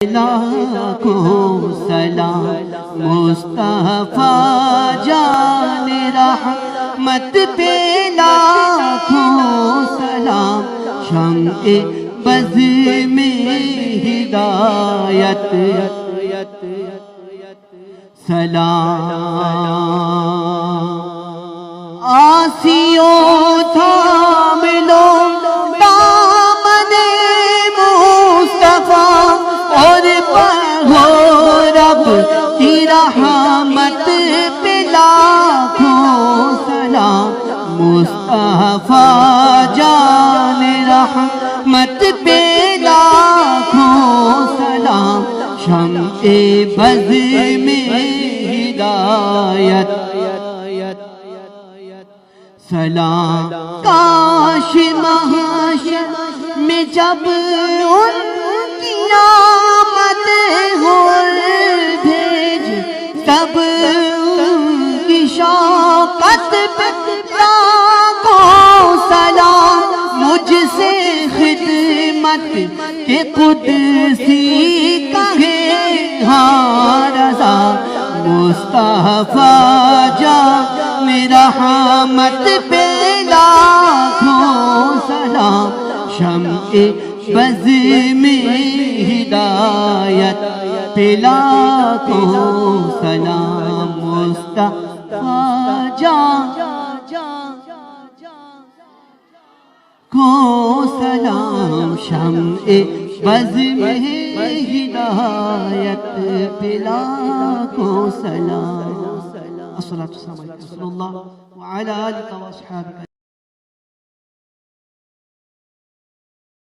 لاکھوں سلام مصطفیٰ جان رحمت پہ لاکھوں سلام شمع بز میں ہدایت سلام آسیوں تھام لو دامن مصطفیٰ اور پڑھو رب کی رحمت پہ لاکھوں سلام مصطفیٰ جان رحمت پہ لاکھوں سلام شمع بز میں ہدایت سلام کاش محشر میں جب ان کی آمد ہو بھیج سب کی شوقت پہ لاکھوں سلام مجھ سے خدمت کے قدسی کہے ہاں رضا مصطفیٰ جان رحمت پہ لاکھوں سلام شمع بز میں ہدایت پہ لاکھوں سلام مصطفیٰ جان کو سلام شمع بز میں ہدایت پہ لاکھوں سلام الصلاة والسلام علیہ رسول اللہ وعلی آلہ و اصحابہ